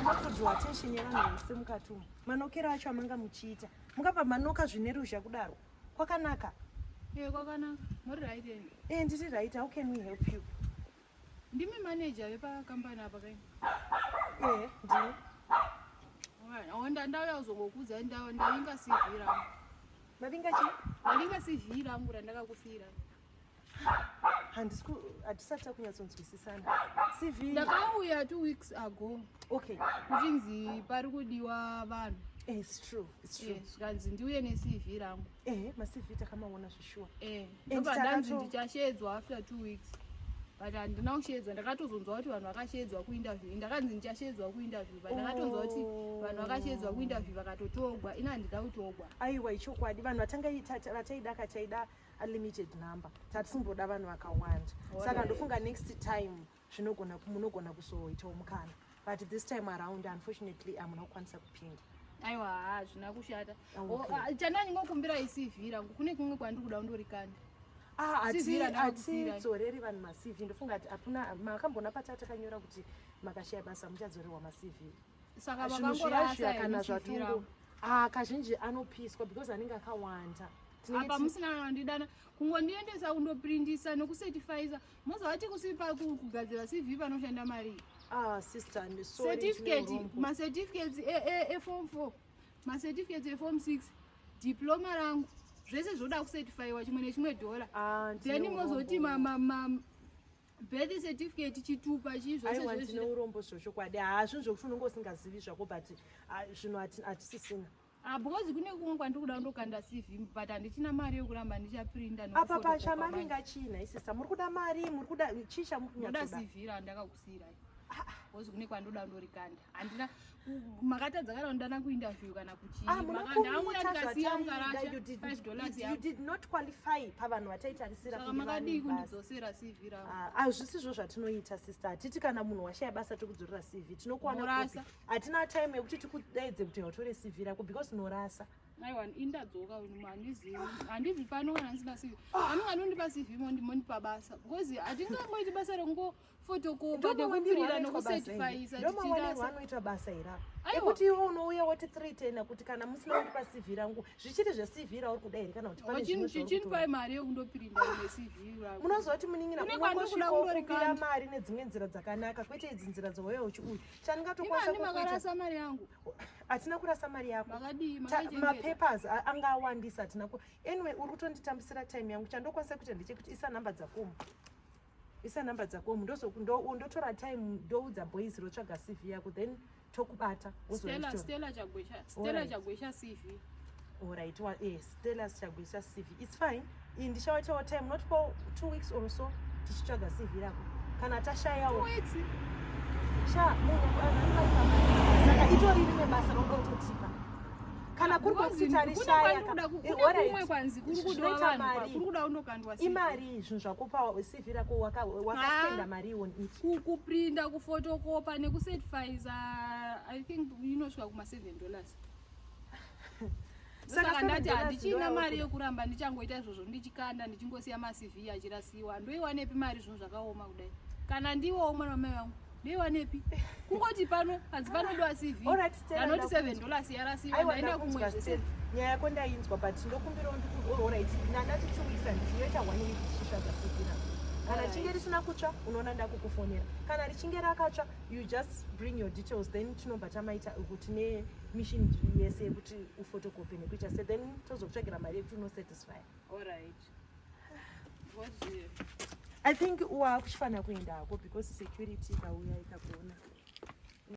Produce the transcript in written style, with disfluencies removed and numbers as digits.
munokudzwa attention yevanhu vese mukatuma manokero acho amanga muchiita mukabva manoka zvine ruzha kudaro kwakanaka kwakanaka muri right ndiri right. How can we help you? ndimi manager vepakampani apa kai ndini ndauya kuzongokudza ndavinga CV rangu. mavinga chi ndavinga CV rangu randakakufira. hatisati takunyatsonzwisisana. CV ndakauya 2 weeks ago. Okay. kuchinzi pari kudiwa vanhu. It's true. zvikanzi ndiuye neCV rangu. maCV takamaona zvishua. ndobva ndanzi ndichashedzwa after 2 weeks. But handina kushedzwa, ndakatozonzwa kuti vanhu vakashedzwa kuinterview. Ndakanzi ndichashedzwa kuinterview, but ndakatonzwa kuti vanhu vakashedzwa kuinterview vakatotogwa. Ina handida kutogwa. Aiwa ichokwadi vanhu vataida kachaida a limited number. Tatisumboda vanhu vakawanda. Saka ndofunga next time munogona kuzoitawo mukana. But this time around unfortunately amuna kukwanisa kupinda. Aiwa hazvina kushata. Chandandingokumbira iCV rangu kune kumwe kwandiri kuda kundorikanda. Hatidzoreri vanhu maCV. Ndofunga kuti hapana makambona pata takanyora kuti makashaya basa muchadzorerwa maCV. Saka vakangorasa kana zvatungu kazhinji anopiswa because anenge akawanda. Apa musina vanondidana kungondiendesa kundoprintisa nokucertifyiza. Mozvati kusipa kugadzira CV panoshanda mari. Sister, sorry. Certificate, certificates form 4, certificates form 6, diploma rangu. Zvese zvoda kucertifyiwa chimwe nechimwe $. Then mozoti birth certificate chitupa zvose ndinourombo zvochokwadi zvinhu zvokuti unenge usingazivi zvako but zvinhu hatisisina. Because kune kumwe kwandiri kuda kundokanda CV but handichina mari yokuramba ndichaprinta apa pachamaringa china isisa muri kuda mari muri kuda chisha munoda CV randakakusiyirai. Because kune kwandoda ndorikanda handina makatadza kana ndana kuinterview kana kuchii you did not qualify pavanhu vataitarisira kuti makadii kundidzosera CV rangu. Hazvisizvo zvatinoita sister. Hatiti kana munhu washaya basa tokudzorera CV tinokuwana kuti hatina time yekuti tikudaidze kuti utore CV rako because norasa. Aiwa indadzoka handibvi pano kana ndisina CV. Anenge anondipa CV mondipa basa because hatingangoiti basa rengofotokopa nekupirira nokucertifyisa ndomawanirwa anoita basa ira ekuti iwe unouya woti 310 kuti kana musina kundipa CV rangu zvichiri zveCV rauri kuda here kana kuti pane chichinipai mari yekundopirinda neCV rangu. Munoziva kuti muningira kungosvika mari nedzimwe nzira dzakanaka kwete idzi nzira dzouya uchiuya chandingatokwanisa makarasa mari yangu. Hatina kurasa mari yako. Mapapers anga awandisa hatina anyway uri kutonditambisira time yangu chandokwanisa kuita ndechekuti isa namba dzakomu ndotora time ndoudza boys rotsvaga CV yako then tokubata. Stella chagwesha CV. Alright, Stella chagwesha CV. It's fine. Ndichawaitawo time not for 2 weeks or so tichitsvaga CV rako kana tashayawo 2 weeks. Saka itori rimwe basa rongototipa kana kuri kuti tarishaya kumwe kwanzi kuri kudiwa vanhu kuri kuda kundokandwa CV. Imari zvinhu zvako paCV rako wakaspenda mari on it. Kuprinta kufotokopa nekucertifyiza I think inosvika kuma$7. Saka ndati handichina mari yokuramba ndichangoita izvozvo ndichikanda ndichingosiya maCV achirasiwa. Ndoiwanepi mari zvinhu zvakaoma kudai kana ndiwo umwe namai vangu ndoiwanepi kungoti pano hanzi panodiwa CV anoti $7 yarasiwa ndaenda kumwe zvese. Nyaya yako ndainzwa but ndokumbirawo alright ndandati 2 weeks andinoita 1 week tichitsvaga CV rako. Kana richinge risina kutsva unoona ndakukufonera. Kana richinge rakatsva you just bring your details then tinobva tamaita kuti nemission yese yekuti ufotokopi nekuita se then tozokutsvagira mari yekuti unosatisfy. Alright. What's here? I think wakuchifanira kuendako because security ikauya ikakuona.